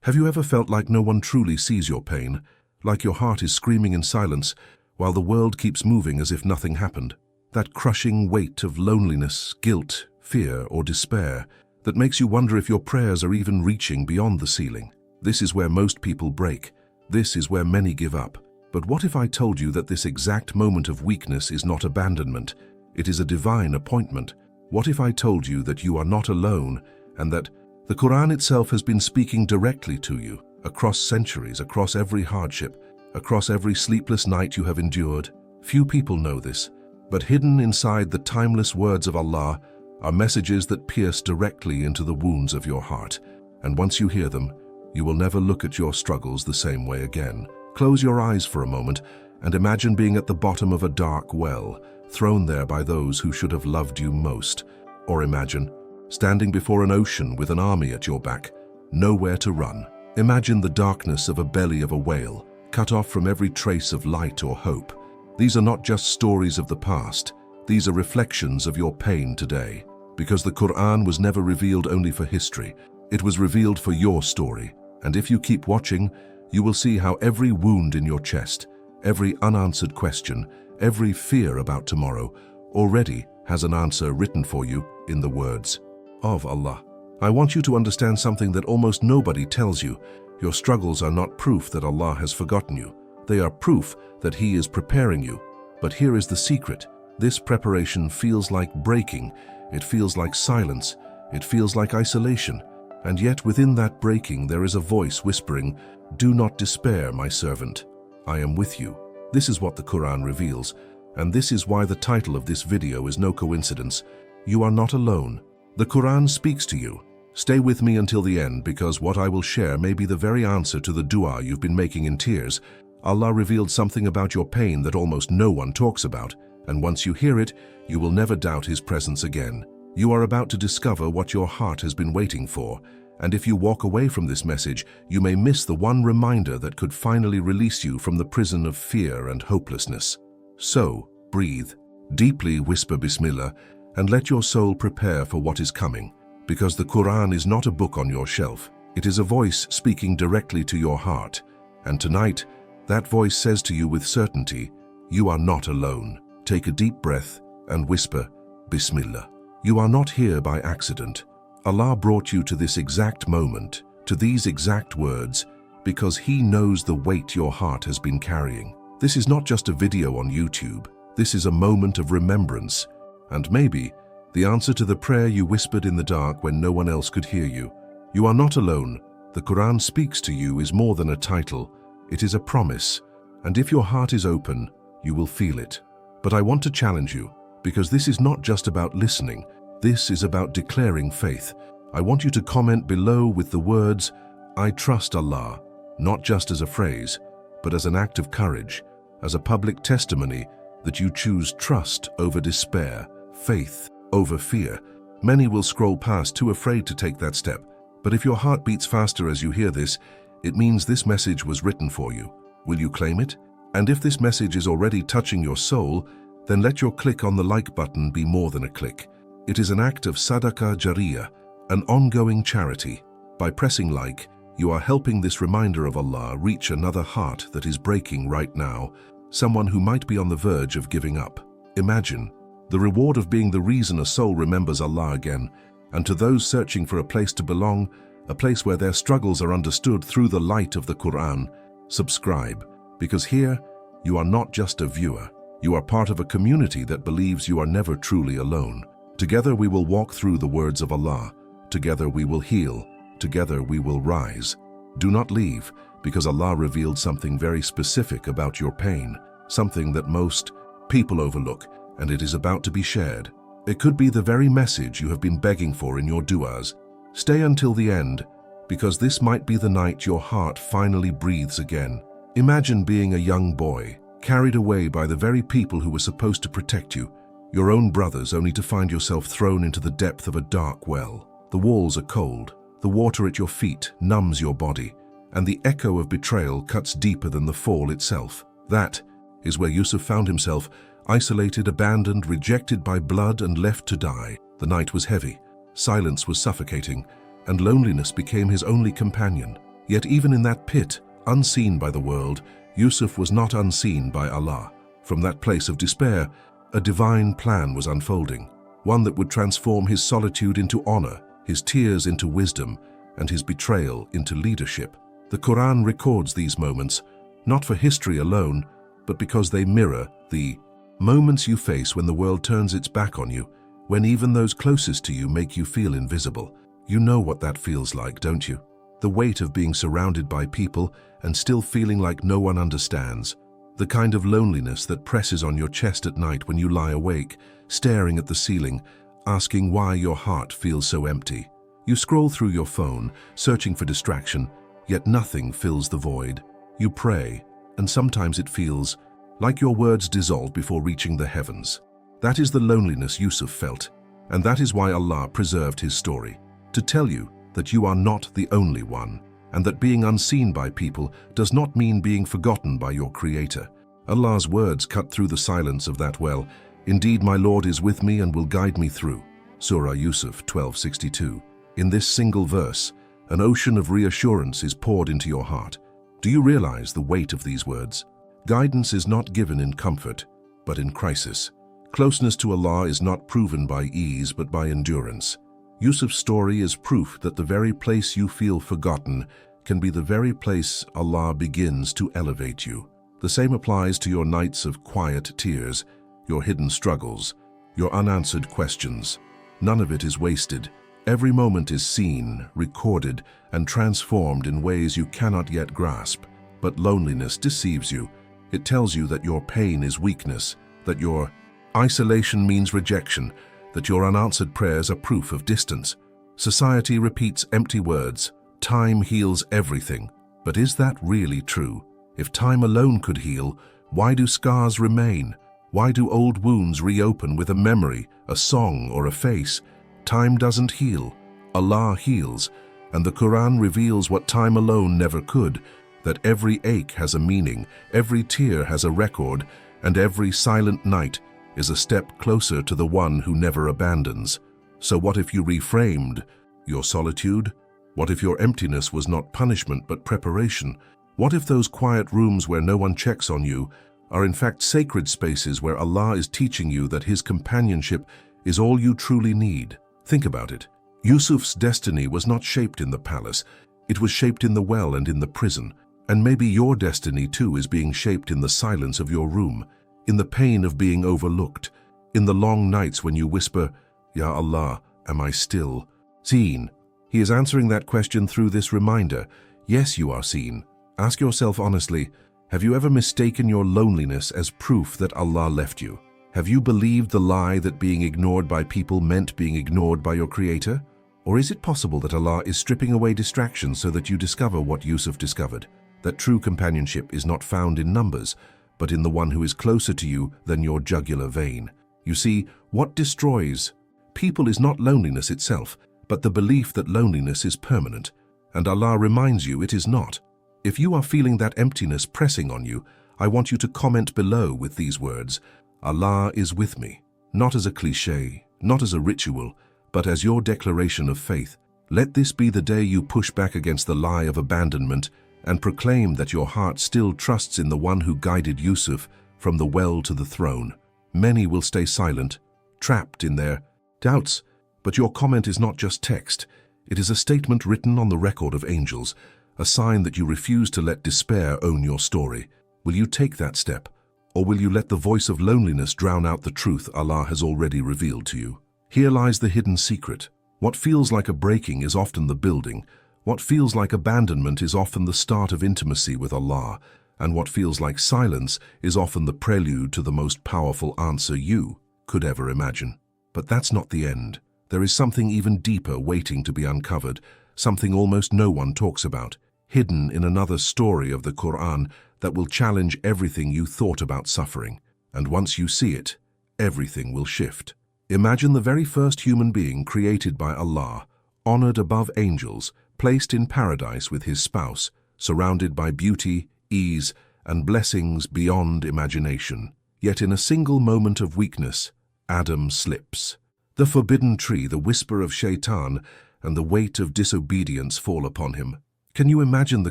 Have you ever felt like no one truly sees your pain, like your heart is screaming in silence while the world keeps moving as if nothing happened? That crushing weight of loneliness, guilt, fear, or despair that makes you wonder if your prayers are even reaching beyond the ceiling. This is where most people break. This is where many give up. But what if I told you that this exact moment of weakness is not abandonment? It is a divine appointment. What if I told you that you are not alone and that the Qur'an itself has been speaking directly to you across centuries, across every hardship, across every sleepless night you have endured? Few people know this, but hidden inside the timeless words of Allah are messages that pierce directly into the wounds of your heart. And once you hear them, you will never look at your struggles the same way again. Close your eyes for a moment and imagine being at the bottom of a dark well, thrown there by those who should have loved you most. Or imagine standing before an ocean with an army at your back, nowhere to run. Imagine the darkness of a belly of a whale, cut off from every trace of light or hope. These are not just stories of the past, these are reflections of your pain today. Because the Qur'an was never revealed only for history, it was revealed for your story. And if you keep watching, you will see how every wound in your chest, every unanswered question, every fear about tomorrow, already has an answer written for you in the words of Allah. I want you to understand something that almost nobody tells you. Your struggles are not proof that Allah has forgotten you. They are proof that He is preparing you. But here is the secret. This preparation feels like breaking. It feels like silence. It feels like isolation. And yet within that breaking there is a voice whispering, "Do not despair, my servant. I am with you." This is what the Qur'an reveals, and this is why the title of this video is no coincidence. You are not alone. The Qur'an speaks to you. Stay with me until the end, because what I will share may be the very answer to the dua you've been making in tears. Allah revealed something about your pain that almost no one talks about, and once you hear it, you will never doubt His presence again. You are about to discover what your heart has been waiting for, and if you walk away from this message, you may miss the one reminder that could finally release you from the prison of fear and hopelessness. So, breathe, deeply whisper Bismillah, and let your soul prepare for what is coming. Because the Qur'an is not a book on your shelf. It is a voice speaking directly to your heart. And tonight, that voice says to you with certainty, you are not alone. Take a deep breath and whisper, Bismillah. You are not here by accident. Allah brought you to this exact moment, to these exact words, because He knows the weight your heart has been carrying. This is not just a video on YouTube. This is a moment of remembrance, and maybe the answer to the prayer you whispered in the dark when no one else could hear you. You are not alone. The Qur'an Speaks to You is more than a title. It is a promise, and if your heart is open, you will feel it. But I want to challenge you, because this is not just about listening. This is about declaring faith. I want you to comment below with the words, I trust Allah, not just as a phrase, but as an act of courage, as a public testimony that you choose trust over despair, faith over fear. Many will scroll past, too afraid to take that step. But if your heart beats faster as you hear this, it means this message was written for you. Will you claim it? And if this message is already touching your soul, then let your click on the like button be more than a click. It is an act of sadaqah jariyah, an ongoing charity. By pressing like, you are helping this reminder of Allah reach another heart that is breaking right now, someone who might be on the verge of giving up. Imagine the reward of being the reason a soul remembers Allah again, and to those searching for a place to belong, a place where their struggles are understood through the light of the Qur'an, subscribe, because here you are not just a viewer, you are part of a community that believes you are never truly alone. Together we will walk through the words of Allah. Together we will heal. Together we will rise. Do not leave, because Allah revealed something very specific about your pain, something that most people overlook, and it is about to be shared. It could be the very message you have been begging for in your du'as. Stay until the end, because this might be the night your heart finally breathes again. Imagine being a young boy, carried away by the very people who were supposed to protect you, your own brothers, only to find yourself thrown into the depth of a dark well. The walls are cold, the water at your feet numbs your body, and the echo of betrayal cuts deeper than the fall itself. That is where Yusuf found himself, isolated, abandoned, rejected by blood, and left to die. The night was heavy, silence was suffocating, and loneliness became his only companion. Yet even in that pit, unseen by the world, Yusuf was not unseen by Allah. From that place of despair, a divine plan was unfolding, one that would transform his solitude into honor, his tears into wisdom, and his betrayal into leadership. The Quran records these moments, not for history alone, but because they mirror the moments you face when the world turns its back on you, when even those closest to you make you feel invisible. You know what that feels like, don't you? The weight of being surrounded by people and still feeling like no one understands. The kind of loneliness that presses on your chest at night when you lie awake, staring at the ceiling, asking why your heart feels so empty. You scroll through your phone, searching for distraction, yet nothing fills the void. You pray, and sometimes it feels like your words dissolve before reaching the heavens. That is the loneliness Yusuf felt, and that is why Allah preserved his story, to tell you that you are not the only one, and that being unseen by people does not mean being forgotten by your Creator. Allah's words cut through the silence of that well. Indeed, my Lord is with me and will guide me through. Surah Yusuf 12:62. In this single verse, an ocean of reassurance is poured into your heart. Do you realize the weight of these words? Guidance is not given in comfort, but in crisis. Closeness to Allah is not proven by ease, but by endurance. Yusuf's story is proof that the very place you feel forgotten can be the very place Allah begins to elevate you. The same applies to your nights of quiet tears, your hidden struggles, your unanswered questions. None of it is wasted. Every moment is seen, recorded, and transformed in ways you cannot yet grasp. But loneliness deceives you. It tells you that your pain is weakness, that your isolation means rejection, that your unanswered prayers are proof of distance. Society repeats empty words. Time heals everything. But is that really true? If time alone could heal, why do scars remain? Why do old wounds reopen with a memory, a song, or a face? Time doesn't heal. Allah heals, and the Quran reveals what time alone never could, that every ache has a meaning, every tear has a record, and every silent night is a step closer to the one who never abandons. So what if you reframed your solitude? What if your emptiness was not punishment but preparation? What if those quiet rooms where no one checks on you are in fact sacred spaces where Allah is teaching you that His companionship is all you truly need? Think about it. Yusuf's destiny was not shaped in the palace. It was shaped in the well and in the prison. And maybe your destiny too is being shaped in the silence of your room, in the pain of being overlooked, in the long nights when you whisper, Ya Allah, am I still seen? He is answering that question through this reminder. Yes, you are seen. Ask yourself honestly, have you ever mistaken your loneliness as proof that Allah left you? Have you believed the lie that being ignored by people meant being ignored by your Creator? Or is it possible that Allah is stripping away distractions so that you discover what Yusuf discovered? That true companionship is not found in numbers, but in the one who is closer to you than your jugular vein. You see, what destroys people is not loneliness itself, but the belief that loneliness is permanent. And Allah reminds you it is not. If you are feeling that emptiness pressing on you, I want you to comment below with these words, Allah is with me, not as a cliché, not as a ritual, but as your declaration of faith. Let this be the day you push back against the lie of abandonment and proclaim that your heart still trusts in the one who guided Yusuf from the well to the throne. Many will stay silent, trapped in their doubts, but your comment is not just text. It is a statement written on the record of angels, a sign that you refuse to let despair own your story. Will you take that step, or will you let the voice of loneliness drown out the truth Allah has already revealed to you? Here lies the hidden secret. What feels like a breaking is often the building. What feels like abandonment is often the start of intimacy with Allah, and what feels like silence is often the prelude to the most powerful answer you could ever imagine. But that's not the end. There is something even deeper waiting to be uncovered, something almost no one talks about, hidden in another story of the Quran that will challenge everything you thought about suffering. And once you see it, everything will shift. Imagine the very first human being created by Allah, honored above angels, placed in paradise with his spouse, surrounded by beauty, ease, and blessings beyond imagination. Yet in a single moment of weakness, Adam slips. The forbidden tree, the whisper of Shaitan, and the weight of disobedience fall upon him. Can you imagine the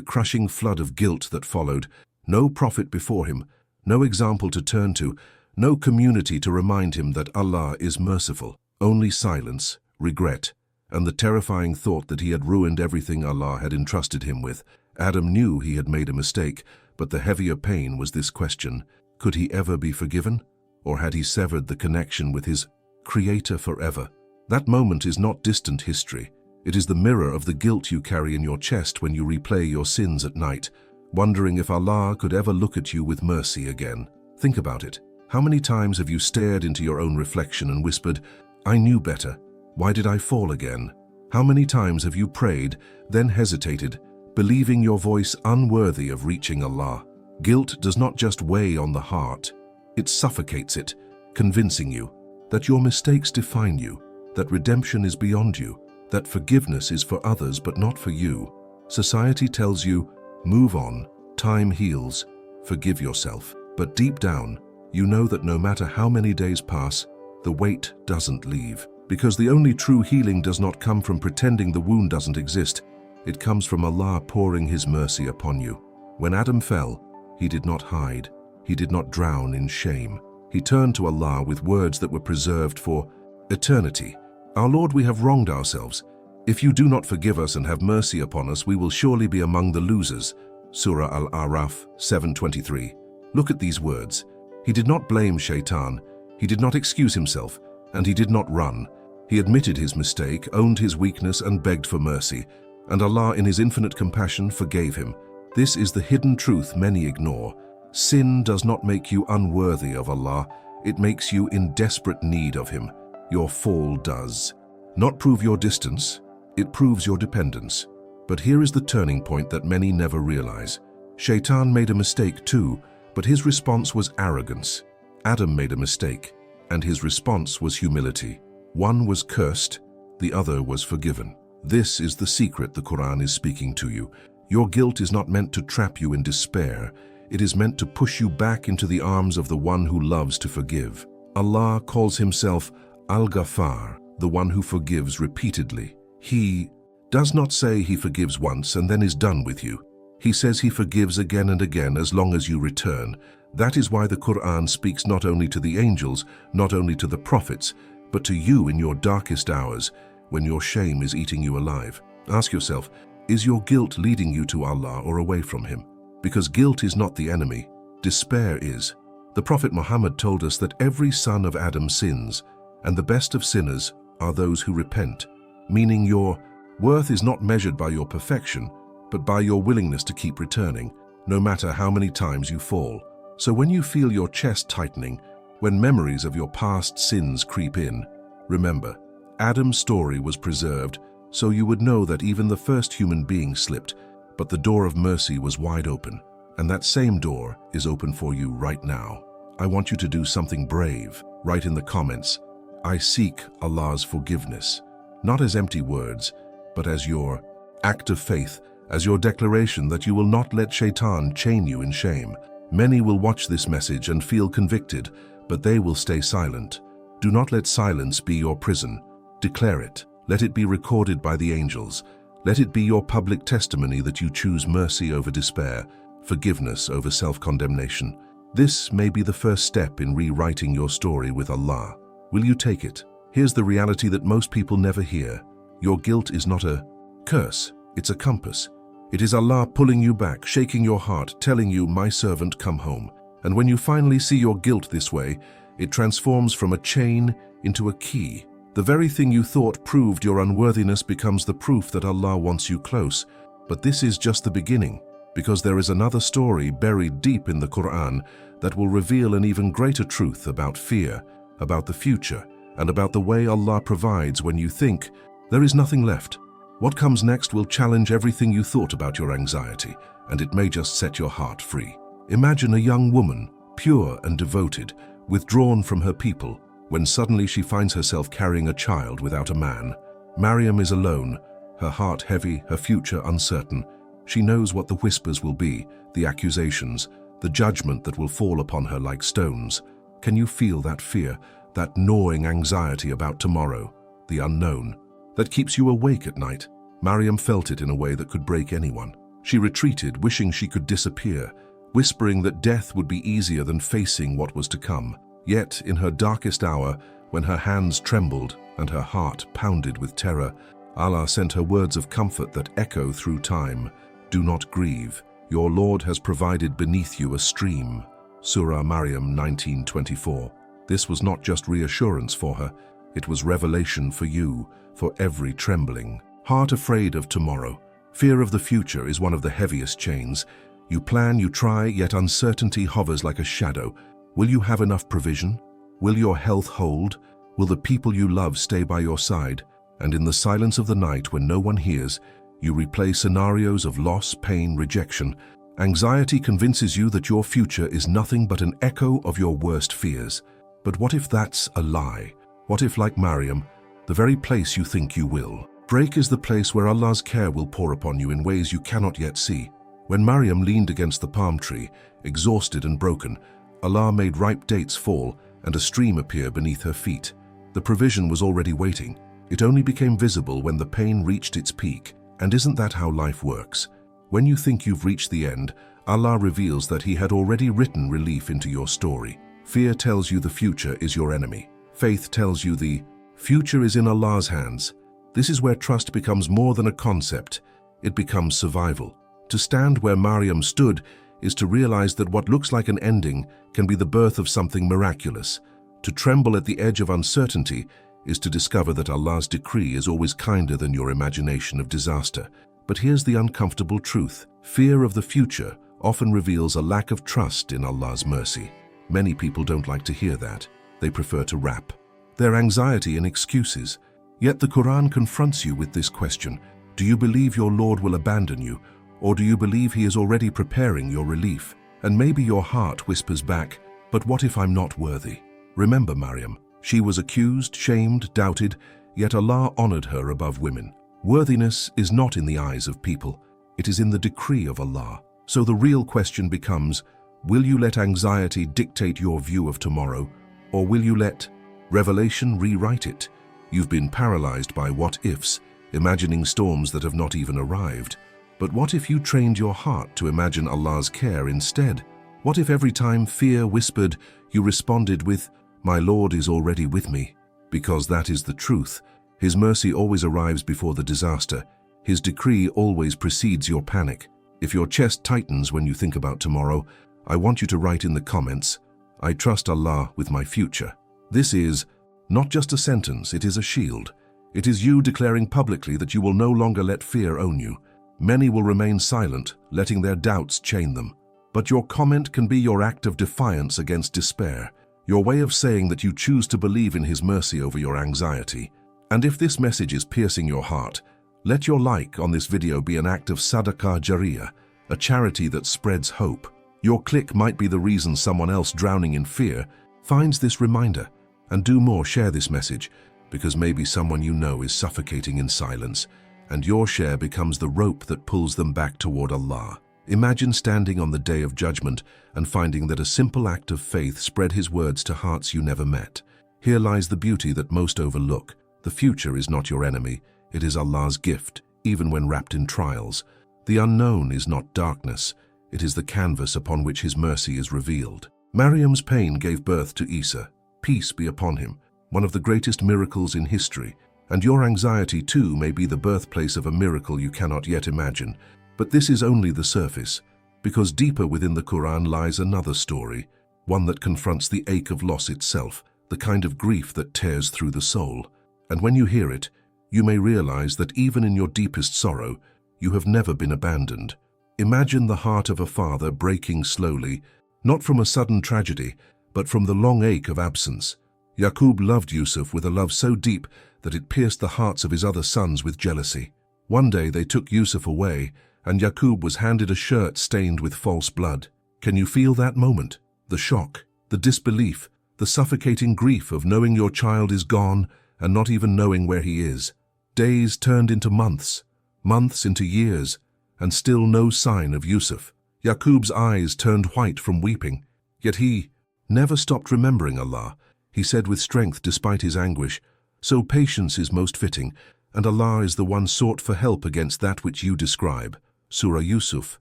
crushing flood of guilt that followed? No prophet before him, no example to turn to, no community to remind him that Allah is merciful. Only silence, regret, and the terrifying thought that he had ruined everything Allah had entrusted him with. Adam knew he had made a mistake, but the heavier pain was this question: could he ever be forgiven? Or had he severed the connection with his Creator forever? That moment is not distant history. It is the mirror of the guilt you carry in your chest when you replay your sins at night, wondering if Allah could ever look at you with mercy again. Think about it. How many times have you stared into your own reflection and whispered, "I knew better. Why did I fall again?" How many times have you prayed, then hesitated, believing your voice unworthy of reaching Allah? Guilt does not just weigh on the heart, it suffocates it, convincing you that your mistakes define you, that redemption is beyond you, that forgiveness is for others but not for you. Society tells you, move on, time heals, forgive yourself. But deep down, you know that no matter how many days pass, the weight doesn't leave. Because the only true healing does not come from pretending the wound doesn't exist. It comes from Allah pouring His mercy upon you. When Adam fell, he did not hide. He did not drown in shame. He turned to Allah with words that were preserved for eternity. Our Lord, we have wronged ourselves. If you do not forgive us and have mercy upon us, we will surely be among the losers. Surah Al-A'raf 7:23. Look at these words. He did not blame Shaitan. He did not excuse himself, and he did not run. He admitted his mistake, owned his weakness, and begged for mercy. And Allah, in His infinite compassion, forgave him. This is the hidden truth many ignore. Sin does not make you unworthy of Allah. It makes you in desperate need of Him. Your fall does not prove your distance. It proves your dependence. But here is the turning point that many never realize. Shaitan made a mistake too, but his response was arrogance. Adam made a mistake, and his response was humility. One was cursed, the other was forgiven. This is the secret the Quran is speaking to you. Your guilt is not meant to trap you in despair. It is meant to push you back into the arms of the one who loves to forgive. Allah calls Himself Al-Ghaffar, the one who forgives repeatedly. He does not say He forgives once and then is done with you. He says He forgives again and again as long as you return. That is why the Quran speaks not only to the angels, not only to the prophets, but to you in your darkest hours, when your shame is eating you alive. Ask yourself, is your guilt leading you to Allah or away from Him? Because guilt is not the enemy, despair is. The Prophet Muhammad told us that every son of Adam sins, and the best of sinners are those who repent, meaning your worth is not measured by your perfection, but by your willingness to keep returning, no matter how many times you fall. So when you feel your chest tightening, when memories of your past sins creep in, remember, Adam's story was preserved so you would know that even the first human being slipped, but the door of mercy was wide open, and that same door is open for you right now. I want you to do something brave. Write in the comments, "I seek Allah's forgiveness," not as empty words, but as your act of faith, as your declaration that you will not let Shaitan chain you in shame. Many will watch this message and feel convicted, but they will stay silent. Do not let silence be your prison. Declare it. Let it be recorded by the angels. Let it be your public testimony that you choose mercy over despair, forgiveness over self-condemnation. This may be the first step in rewriting your story with Allah. Will you take it? Here's the reality that most people never hear. Your guilt is not a curse, it's a compass. It is Allah pulling you back, shaking your heart, telling you, "My servant, come home." And when you finally see your guilt this way, it transforms from a chain into a key. The very thing you thought proved your unworthiness becomes the proof that Allah wants you close. But this is just the beginning, because there is another story buried deep in the Quran that will reveal an even greater truth about fear, about the future, and about the way Allah provides when you think there is nothing left. What comes next will challenge everything you thought about your anxiety, and it may just set your heart free. Imagine a young woman, pure and devoted, withdrawn from her people, when suddenly she finds herself carrying a child without a man. Maryam is alone, her heart heavy, her future uncertain. She knows what the whispers will be, the accusations, the judgment that will fall upon her like stones. Can you feel that fear, that gnawing anxiety about tomorrow, the unknown, that keeps you awake at night? Maryam felt it in a way that could break anyone. She retreated, wishing she could disappear, whispering that death would be easier than facing what was to come. Yet, in her darkest hour, when her hands trembled and her heart pounded with terror, Allah sent her words of comfort that echo through time. Do not grieve. Your Lord has provided beneath you a stream. Surah Maryam 19:24. This was not just reassurance for her, it was revelation for you, for every trembling heart afraid of tomorrow. Fear of the future is one of the heaviest chains. You plan, you try, yet uncertainty hovers like a shadow. Will you have enough provision? Will your health hold? Will the people you love stay by your side? And in the silence of the night, when no one hears, you replay scenarios of loss, pain, rejection. Anxiety convinces you that your future is nothing but an echo of your worst fears. But what if that's a lie? What if, like Maryam, the very place you think you will break is the place where Allah's care will pour upon you in ways you cannot yet see? When Maryam leaned against the palm tree, exhausted and broken, Allah made ripe dates fall and a stream appear beneath her feet. The provision was already waiting. It only became visible when the pain reached its peak. And isn't that how life works? When you think you've reached the end, Allah reveals that He had already written relief into your story. Fear tells you the future is your enemy. Faith tells you the future is in Allah's hands. This is where trust becomes more than a concept. It becomes survival. To stand where Maryam stood is to realize that what looks like an ending can be the birth of something miraculous. To tremble at the edge of uncertainty is to discover that Allah's decree is always kinder than your imagination of disaster. But here's the uncomfortable truth. Fear of the future often reveals a lack of trust in Allah's mercy. Many people don't like to hear that. They prefer to wrap their anxiety in excuses. Yet the Quran confronts you with this question. Do you believe your Lord will abandon you? Or do you believe He is already preparing your relief? And maybe your heart whispers back, but what if I'm not worthy? Remember Maryam. She was accused, shamed, doubted, yet Allah honored her above women. Worthiness is not in the eyes of people. It is in the decree of Allah. So the real question becomes, will you let anxiety dictate your view of tomorrow? Or will you let revelation rewrite it? You've been paralyzed by what-ifs, imagining storms that have not even arrived. But what if you trained your heart to imagine Allah's care instead? What if every time fear whispered, you responded with, "My Lord is already with me"? Because that is the truth. His mercy always arrives before the disaster. His decree always precedes your panic. If your chest tightens when you think about tomorrow, I want you to write in the comments, "I trust Allah with my future." This is not just a sentence, it is a shield. It is you declaring publicly that you will no longer let fear own you. Many will remain silent, letting their doubts chain them. But your comment can be your act of defiance against despair, your way of saying that you choose to believe in His mercy over your anxiety. And if this message is piercing your heart, let your like on this video be an act of sadaqah jariyah, a charity that spreads hope. Your click might be the reason someone else drowning in fear finds this reminder. And do more, share this message, because maybe someone you know is suffocating in silence, and your share becomes the rope that pulls them back toward Allah. Imagine standing on the day of judgment and finding that a simple act of faith spread His words to hearts you never met. Here lies the beauty that most overlook. The future is not your enemy, it is Allah's gift, even when wrapped in trials. The unknown is not darkness, it is the canvas upon which His mercy is revealed. Maryam's pain gave birth to Isa. Peace be upon him, one of the greatest miracles in history. And your anxiety too may be the birthplace of a miracle you cannot yet imagine. But this is only the surface, because deeper within the Quran lies another story, one that confronts the ache of loss itself, the kind of grief that tears through the soul. And when you hear it, you may realize that even in your deepest sorrow, you have never been abandoned. Imagine the heart of a father breaking slowly, not from a sudden tragedy, but from the long ache of absence. Yaqub loved Yusuf with a love so deep that it pierced the hearts of his other sons with jealousy. One day they took Yusuf away, and Yaqub was handed a shirt stained with false blood. Can you feel that moment? The shock, the disbelief, the suffocating grief of knowing your child is gone and not even knowing where he is. Days turned into months, months into years, and still no sign of Yusuf. Yaqub's eyes turned white from weeping, yet he never stopped remembering Allah. He said with strength despite his anguish, "So patience is most fitting. and Allah is the one sought for help against that which you describe. Surah Yusuf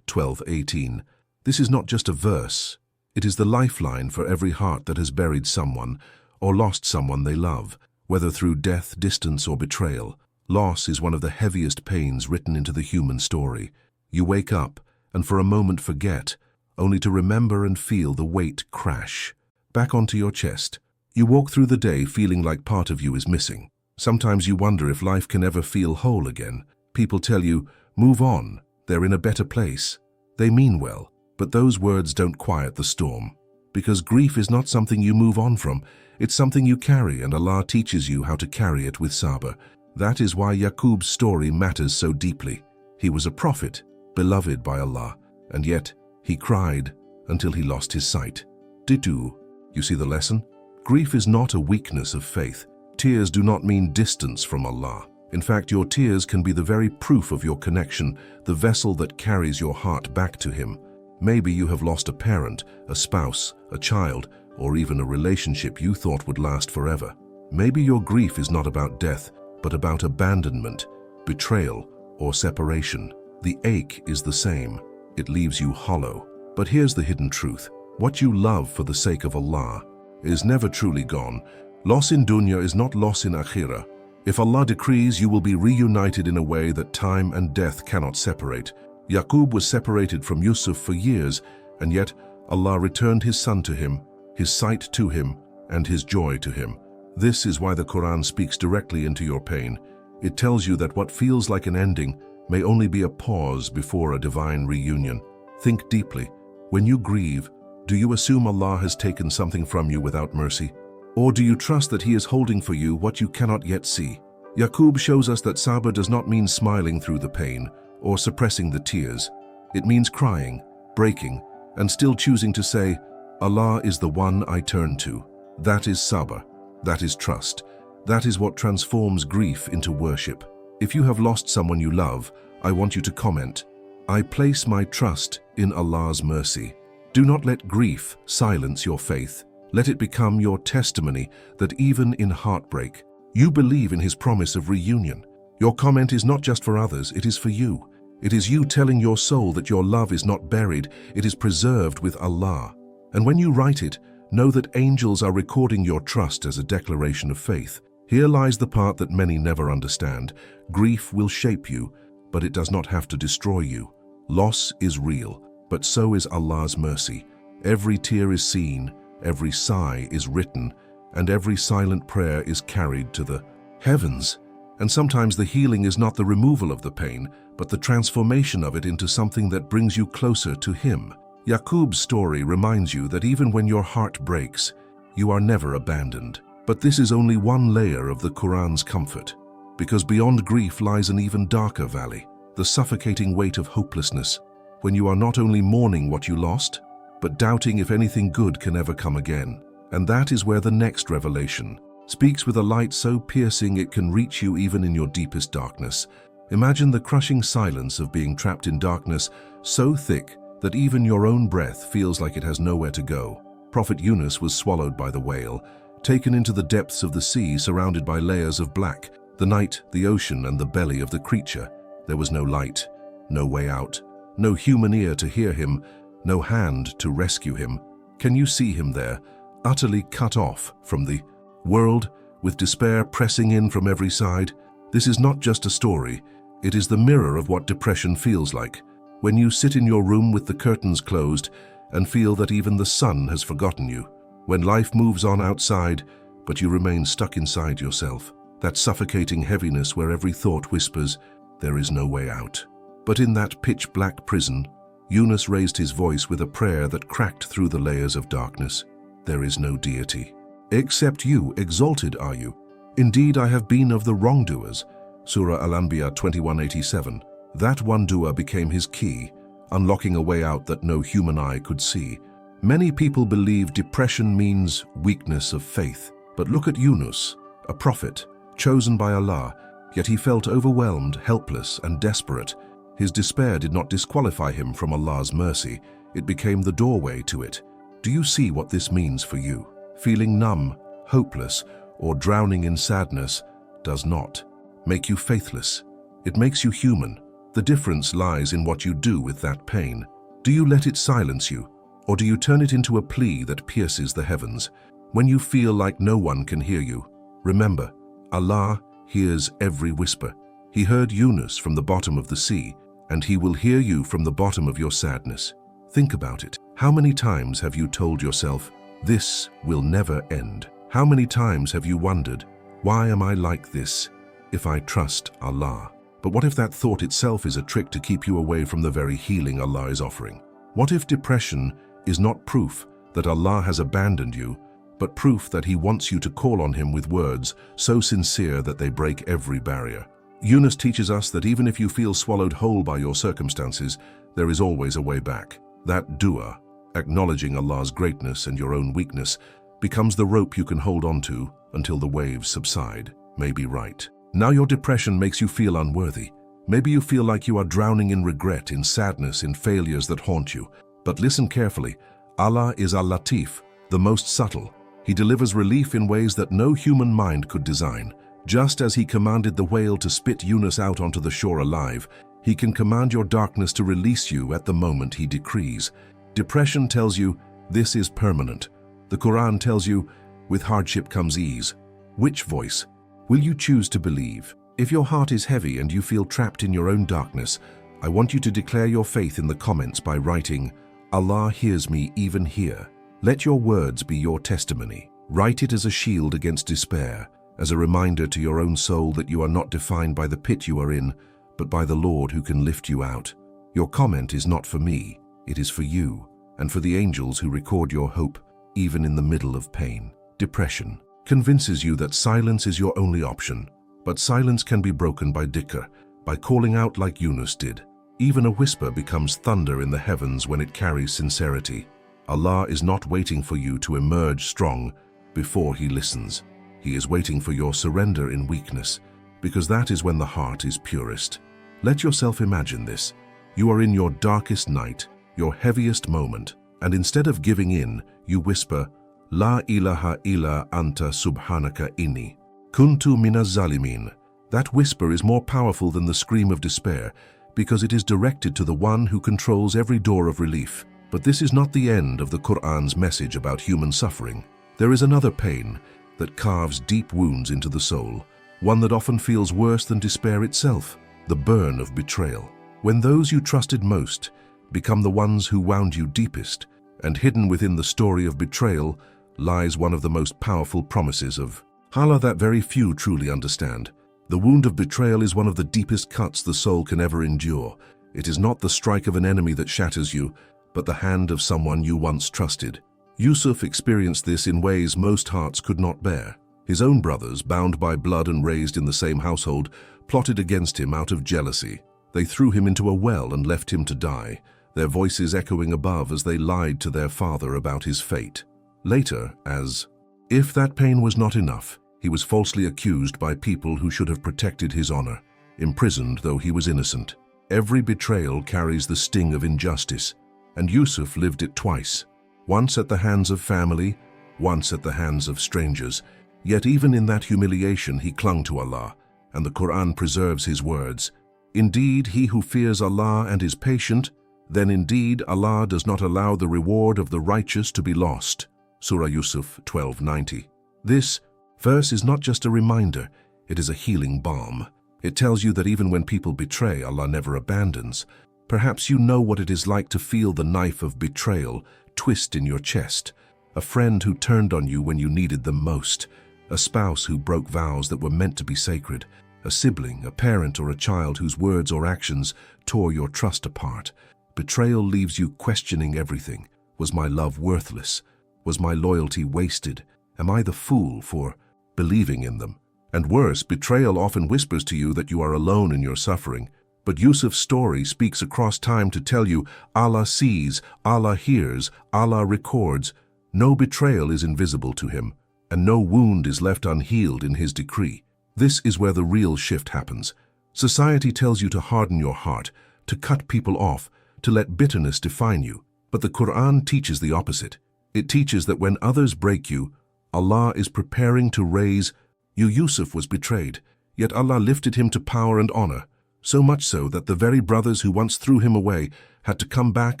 12:18. This is not just a verse. It is the lifeline for every heart that has buried someone or lost someone they love, whether through death, distance, or betrayal. Loss is one of the heaviest pains written into the human story. You wake up and for a moment forget, only to remember and feel the weight crash back onto your chest. You walk through the day feeling like part of you is missing. Sometimes you wonder if life can ever feel whole again. People tell you, move on, they're in a better place. They mean well, but those words don't quiet the storm. Because grief is not something you move on from, it's something you carry, and Allah teaches you how to carry it with sabr. That is why Yaqub's story matters so deeply. He was a prophet, beloved by Allah, and yet he cried until he lost his sight. Did you see the lesson? Grief is not a weakness of faith. Tears do not mean distance from Allah. In fact, your tears can be the very proof of your connection, the vessel that carries your heart back to Him. Maybe you have lost a parent, a spouse, a child, or even a relationship you thought would last forever. Maybe your grief is not about death, but about abandonment, betrayal, or separation. The ache is the same. It leaves you hollow. But here's the hidden truth. What you love for the sake of Allah is never truly gone. Loss in dunya is not loss in akhirah. If Allah decrees, you will be reunited in a way that time and death cannot separate. Yaqub was separated from Yusuf for years, and yet Allah returned his son to him, his sight to him, and his joy to him. This is why the Qur'an speaks directly into your pain. It tells you that what feels like an ending may only be a pause before a divine reunion. Think deeply. When you grieve, do you assume Allah has taken something from you without mercy? Or do you trust that He is holding for you what you cannot yet see? Yaqub shows us that sabr does not mean smiling through the pain or suppressing the tears. It means crying, breaking, and still choosing to say, Allah is the one I turn to. That is sabr. That is trust. That is what transforms grief into worship. If you have lost someone you love, I want you to comment, I place my trust in Allah's mercy. Do not let grief silence your faith. Let it become your testimony that even in heartbreak, you believe in His promise of reunion. Your comment is not just for others, it is for you. It is you telling your soul that your love is not buried, it is preserved with Allah. And when you write it, know that angels are recording your trust as a declaration of faith. Here lies the part that many never understand. Grief will shape you, but it does not have to destroy you. Loss is real, but so is Allah's mercy. Every tear is seen, every sigh is written, and every silent prayer is carried to the heavens. And sometimes the healing is not the removal of the pain, but the transformation of it into something that brings you closer to Him. Yaqub's story reminds you that even when your heart breaks, you are never abandoned. But this is only one layer of the Qur'an's comfort, because beyond grief lies an even darker valley, the suffocating weight of hopelessness, when you are not only mourning what you lost, but doubting if anything good can ever come again. And that is where the next revelation speaks with a light so piercing it can reach you even in your deepest darkness. Imagine the crushing silence of being trapped in darkness so thick that even your own breath feels like it has nowhere to go. Prophet Yunus was swallowed by the whale, taken into the depths of the sea surrounded by layers of black, the night, the ocean, and the belly of the creature. There was no light, no way out, no human ear to hear him, no hand to rescue him. Can you see him there, utterly cut off from the world, with despair pressing in from every side? This is not just a story, it is the mirror of what depression feels like. When you sit in your room with the curtains closed and feel that even the sun has forgotten you. When life moves on outside, but you remain stuck inside yourself. That suffocating heaviness where every thought whispers, there is no way out. But in that pitch-black prison, Yunus raised his voice with a prayer that cracked through the layers of darkness. There is no deity. Except you, exalted are you. Indeed, I have been of the wrongdoers. Surah Al-Anbiya 21:87. That one doer became his key, unlocking a way out that no human eye could see. Many people believe depression means weakness of faith. But look at Yunus, a prophet, chosen by Allah, yet he felt overwhelmed, helpless, and desperate. His despair did not disqualify him from Allah's mercy. It became the doorway to it. Do you see what this means for you? Feeling numb, hopeless, or drowning in sadness does not make you faithless. It makes you human. The difference lies in what you do with that pain. Do you let it silence you, or do you turn it into a plea that pierces the heavens? When you feel like no one can hear you, remember, Allah hears every whisper. He heard Yunus from the bottom of the sea, and He will hear you from the bottom of your sadness. Think about it. How many times have you told yourself, this will never end? How many times have you wondered, why am I like this if I trust Allah? But what if that thought itself is a trick to keep you away from the very healing Allah is offering? What if depression is not proof that Allah has abandoned you, but proof that He wants you to call on Him with words so sincere that they break every barrier? Yunus teaches us that even if you feel swallowed whole by your circumstances, there is always a way back. That dua, acknowledging Allah's greatness and your own weakness, becomes the rope you can hold on to until the waves subside. May be right. Now your depression makes you feel unworthy. Maybe you feel like you are drowning in regret, in sadness, in failures that haunt you. But listen carefully. Allah is Al-Latif, the most subtle. He delivers relief in ways that no human mind could design. Just as He commanded the whale to spit Yunus out onto the shore alive, He can command your darkness to release you at the moment He decrees. Depression tells you, this is permanent. The Qur'an tells you, with hardship comes ease. Which voice will you choose to believe? If your heart is heavy and you feel trapped in your own darkness, I want you to declare your faith in the comments by writing, Allah hears me even here. Let your words be your testimony. Write it as a shield against despair, as a reminder to your own soul that you are not defined by the pit you are in, but by the Lord who can lift you out. Your comment is not for me, it is for you, and for the angels who record your hope, even in the middle of pain. Depression convinces you that silence is your only option, but silence can be broken by dhikr, by calling out like Yunus did. Even a whisper becomes thunder in the heavens when it carries sincerity. Allah is not waiting for you to emerge strong before He listens. He is waiting for your surrender in weakness, because that is when the heart is purest. Let yourself imagine this. You are in your darkest night, your heaviest moment, and instead of giving in, you whisper, La ilaha illa anta subhanaka inni. Kuntu minaz zalimin. That whisper is more powerful than the scream of despair, because it is directed to the one who controls every door of relief. But this is not the end of the Qur'an's message about human suffering. There is another pain that carves deep wounds into the soul, one that often feels worse than despair itself, the burn of betrayal. When those you trusted most become the ones who wound you deepest, and hidden within the story of betrayal lies one of the most powerful promises of Allah that very few truly understand. The wound of betrayal is one of the deepest cuts the soul can ever endure. It is not the strike of an enemy that shatters you, but the hand of someone you once trusted. Yusuf experienced this in ways most hearts could not bear. His own brothers, bound by blood and raised in the same household, plotted against him out of jealousy. They threw him into a well and left him to die, their voices echoing above as they lied to their father about his fate. Later, as if that pain was not enough, he was falsely accused by people who should have protected his honor, imprisoned though he was innocent. Every betrayal carries the sting of injustice, and Yusuf lived it twice, once at the hands of family, once at the hands of strangers. Yet even in that humiliation he clung to Allah, and the Qur'an preserves His words. Indeed, he who fears Allah and is patient, then indeed Allah does not allow the reward of the righteous to be lost. Surah Yusuf 12:90. This verse is not just a reminder, it is a healing balm. It tells you that even when people betray, Allah never abandons. Perhaps you know what it is like to feel the knife of betrayal twist in your chest, a friend who turned on you when you needed them most, a spouse who broke vows that were meant to be sacred, a sibling, a parent, or a child whose words or actions tore your trust apart. Betrayal leaves you questioning everything. Was my love worthless? Was my loyalty wasted? Am I the fool for believing in them? And worse, betrayal often whispers to you that you are alone in your suffering. But Yusuf's story speaks across time to tell you Allah sees, Allah hears, Allah records. No betrayal is invisible to Him, and no wound is left unhealed in His decree. This is where the real shift happens. Society tells you to harden your heart, to cut people off, to let bitterness define you. But the Qur'an teaches the opposite. It teaches that when others break you, Allah is preparing to raise you. Yusuf was betrayed, Yet Allah lifted him to power and honor, so much so that the very brothers who once threw him away had to come back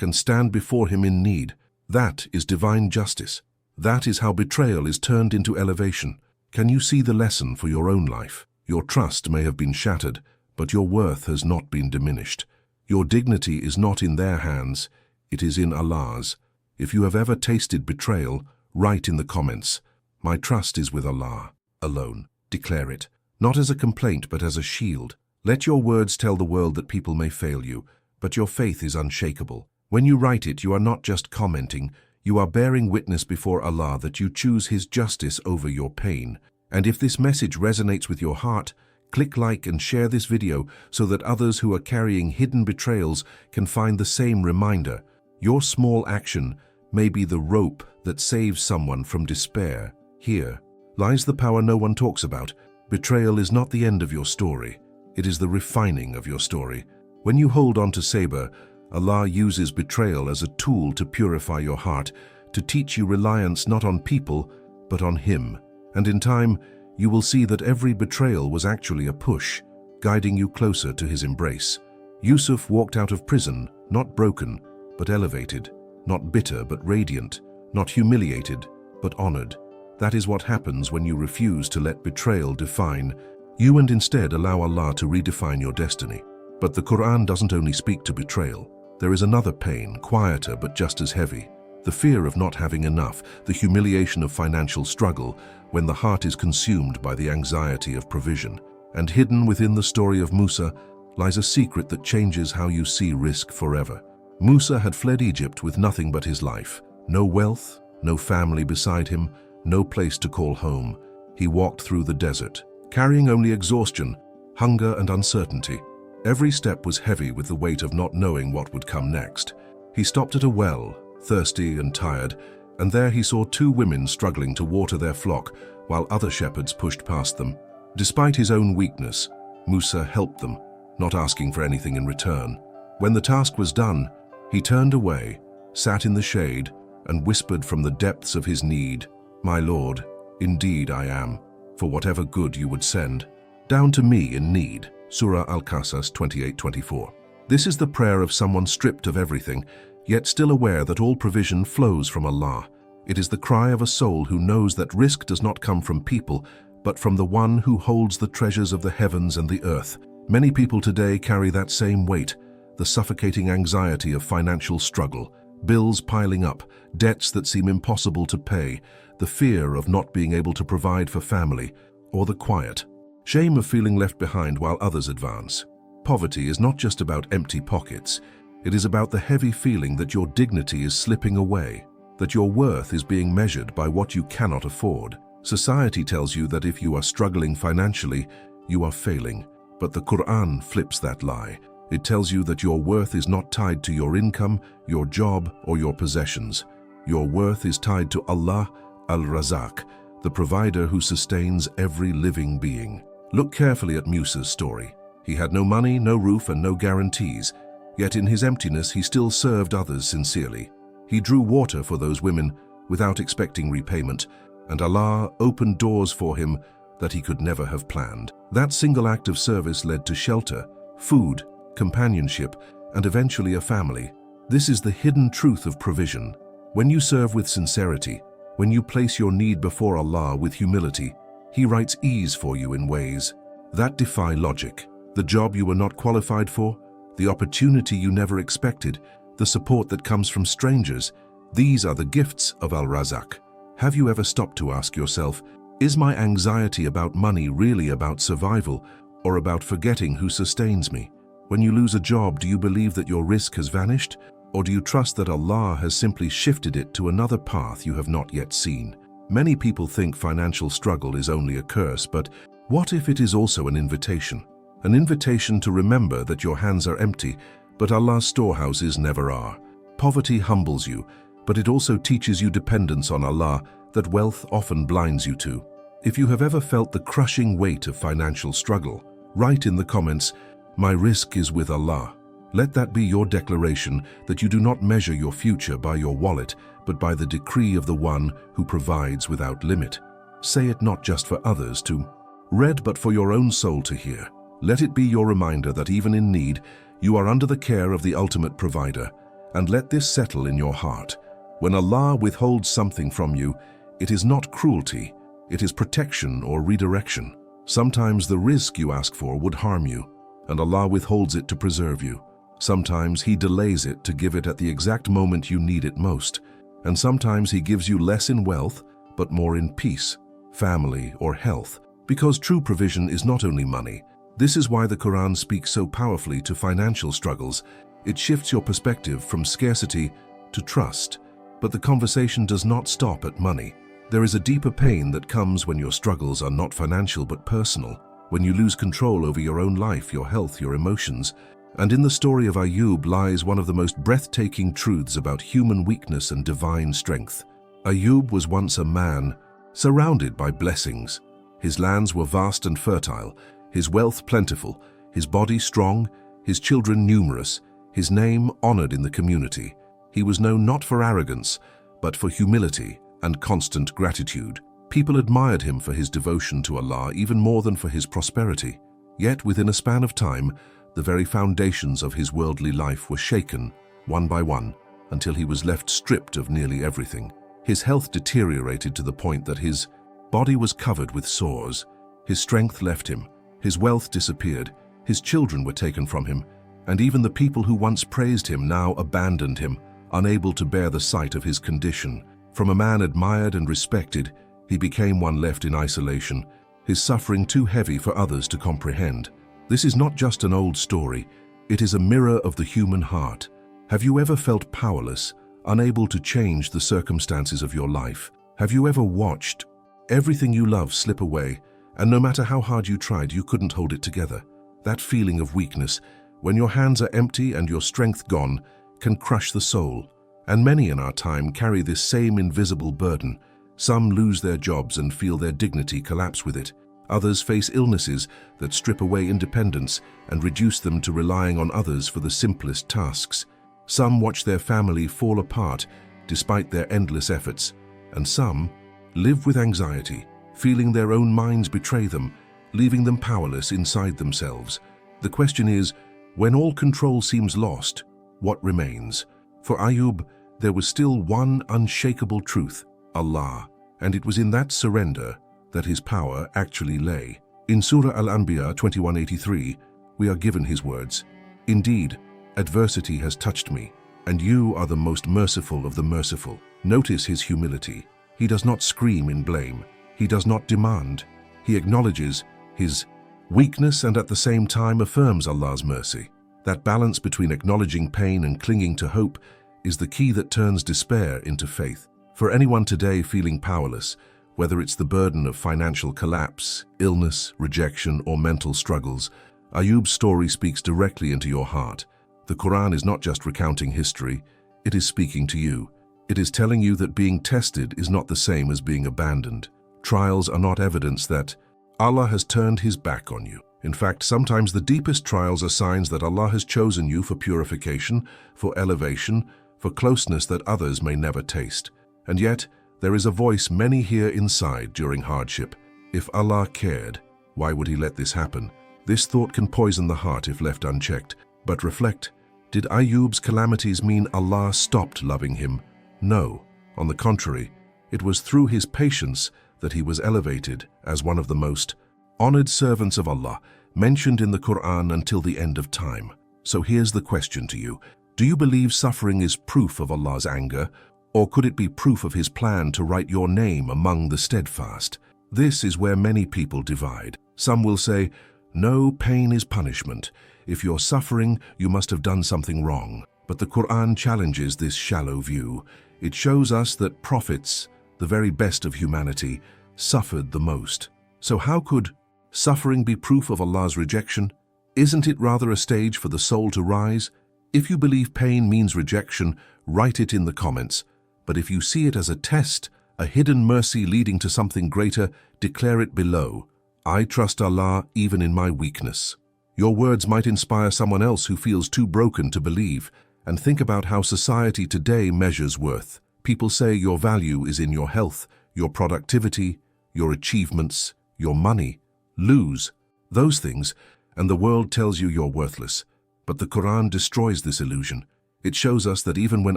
and stand before him in need. That is divine justice. That is how betrayal is turned into elevation. Can you see the lesson for your own life? Your trust may have been shattered, but your worth has not been diminished. Your dignity is not in their hands, it is in Allah's. If you have ever tasted betrayal, write in the comments, "My trust is with Allah alone." Declare it, not as a complaint but as a shield. Let your words tell the world that people may fail you, but your faith is unshakable. When you write it, you are not just commenting, you are bearing witness before Allah that you choose His justice over your pain. And if this message resonates with your heart, click like and share this video so that others who are carrying hidden betrayals can find the same reminder. Your small action may be the rope that saves someone from despair. Here lies the power no one talks about. Betrayal is not the end of your story. It is the refining of your story. When you hold on to sabr, Allah uses betrayal as a tool to purify your heart, to teach you reliance not on people, but on Him. And in time, you will see that every betrayal was actually a push, guiding you closer to His embrace. Yusuf walked out of prison, not broken, but elevated, not bitter, but radiant, not humiliated, but honored. That is what happens when you refuse to let betrayal define you and instead allow Allah to redefine your destiny. But the Qur'an doesn't only speak to betrayal. There is another pain, quieter but just as heavy. The fear of not having enough, the humiliation of financial struggle, when the heart is consumed by the anxiety of provision. And hidden within the story of Musa lies a secret that changes how you see risk forever. Musa had fled Egypt with nothing but his life. No wealth, no family beside him, no place to call home. He walked through the desert, carrying only exhaustion, hunger and uncertainty. Every step was heavy with the weight of not knowing what would come next. He stopped at a well, thirsty and tired, and there he saw two women struggling to water their flock while other shepherds pushed past them. Despite his own weakness, Musa helped them, not asking for anything in return. When the task was done, he turned away, sat in the shade, and whispered from the depths of his need, "My Lord, indeed I am, for whatever good you would send, down to me in need." Surah Al-Qasas 28:24. This is the prayer of someone stripped of everything, yet still aware that all provision flows from Allah. It is the cry of a soul who knows that risk does not come from people, but from the one who holds the treasures of the heavens and the earth. Many people today carry that same weight, the suffocating anxiety of financial struggle, bills piling up, debts that seem impossible to pay, the fear of not being able to provide for family, or the quiet shame of feeling left behind while others advance. Poverty is not just about empty pockets. It is about the heavy feeling that your dignity is slipping away, that your worth is being measured by what you cannot afford. Society tells you that if you are struggling financially, you are failing. But the Qur'an flips that lie. It tells you that your worth is not tied to your income, your job, or your possessions. Your worth is tied to Allah al-Razak, the provider who sustains every living being. Look carefully at Musa's story. He had no money, no roof, and no guarantees. Yet in his emptiness, he still served others sincerely. He drew water for those women without expecting repayment, and Allah opened doors for him that he could never have planned. That single act of service led to shelter, food, companionship, and eventually a family. This is the hidden truth of provision. When you serve with sincerity, when you place your need before Allah with humility, He writes ease for you in ways that defy logic. The job you were not qualified for, the opportunity you never expected, the support that comes from strangers, these are the gifts of Al-Razak. Have you ever stopped to ask yourself, is my anxiety about money really about survival or about forgetting who sustains me? When you lose a job, do you believe that your risk has vanished? Or do you trust that Allah has simply shifted it to another path you have not yet seen? Many people think financial struggle is only a curse, but what if it is also an invitation? An invitation to remember that your hands are empty, but Allah's storehouses never are. Poverty humbles you, but it also teaches you dependence on Allah that wealth often blinds you to. If you have ever felt the crushing weight of financial struggle, write in the comments, "My risk is with Allah." Let that be your declaration that you do not measure your future by your wallet, but by the decree of the one who provides without limit. Say it not just for others to read but for your own soul to hear. Let it be your reminder that even in need, you are under the care of the ultimate provider, and let this settle in your heart. When Allah withholds something from you, it is not cruelty, it is protection or redirection. Sometimes the risk you ask for would harm you, and Allah withholds it to preserve you. Sometimes He delays it to give it at the exact moment you need it most. And sometimes He gives you less in wealth, but more in peace, family, or health. Because true provision is not only money. This is why the Qur'an speaks so powerfully to financial struggles. It shifts your perspective from scarcity to trust. But the conversation does not stop at money. There is a deeper pain that comes when your struggles are not financial but personal, when you lose control over your own life, your health, your emotions. And in the story of Ayub lies one of the most breathtaking truths about human weakness and divine strength. Ayub was once a man surrounded by blessings. His lands were vast and fertile, his wealth plentiful, his body strong, his children numerous, his name honored in the community. He was known not for arrogance, but for humility and constant gratitude. People admired him for his devotion to Allah even more than for his prosperity. Yet within a span of time, the very foundations of his worldly life were shaken, one by one, until he was left stripped of nearly everything. His health deteriorated to the point that his body was covered with sores. His strength left him, his wealth disappeared, his children were taken from him, and even the people who once praised him now abandoned him, unable to bear the sight of his condition. From a man admired and respected, he became one left in isolation, his suffering too heavy for others to comprehend. This is not just an old story, it is a mirror of the human heart. Have you ever felt powerless, unable to change the circumstances of your life? Have you ever watched everything you love slip away, and no matter how hard you tried, you couldn't hold it together? That feeling of weakness, when your hands are empty and your strength gone, can crush the soul. And many in our time carry this same invisible burden. Some lose their jobs and feel their dignity collapse with it. Others face illnesses that strip away independence and reduce them to relying on others for the simplest tasks. Some watch their family fall apart despite their endless efforts, and some live with anxiety, feeling their own minds betray them, leaving them powerless inside themselves. The question is, when all control seems lost, what remains? For Ayub, there was still one unshakable truth, Allah, and it was in that surrender that his power actually lay. In Surah Al-Anbiya 21:83, we are given his words, "Indeed, adversity has touched me, and you are the most merciful of the merciful." Notice his humility. He does not scream in blame. He does not demand. He acknowledges his weakness and at the same time affirms Allah's mercy. That balance between acknowledging pain and clinging to hope is the key that turns despair into faith. For anyone today feeling powerless, whether it's the burden of financial collapse, illness, rejection, or mental struggles, Ayub's story speaks directly into your heart. The Quran is not just recounting history, it is speaking to you. It is telling you that being tested is not the same as being abandoned. Trials are not evidence that Allah has turned His back on you. In fact, sometimes the deepest trials are signs that Allah has chosen you for purification, for elevation, for closeness that others may never taste. And yet, there is a voice many hear inside during hardship. If Allah cared, why would He let this happen? This thought can poison the heart if left unchecked. But reflect, did Ayub's calamities mean Allah stopped loving him? No. On the contrary, it was through his patience that he was elevated as one of the most honored servants of Allah, mentioned in the Quran until the end of time. So here's the question to you. Do you believe suffering is proof of Allah's anger, or could it be proof of His plan to write your name among the steadfast? This is where many people divide. Some will say, no, pain is punishment. If you're suffering, you must have done something wrong. But the Quran challenges this shallow view. It shows us that prophets, the very best of humanity, suffered the most. So how could suffering be proof of Allah's rejection? Isn't it rather a stage for the soul to rise? If you believe pain means rejection, write it in the comments. But if you see it as a test, a hidden mercy leading to something greater, declare it below. I trust Allah even in my weakness. Your words might inspire someone else who feels too broken to believe. And think about how society today measures worth. People say your value is in your health, your productivity, your achievements, your money. lose those things, and the world tells you you're worthless. But the Quran destroys this illusion. It shows us that even when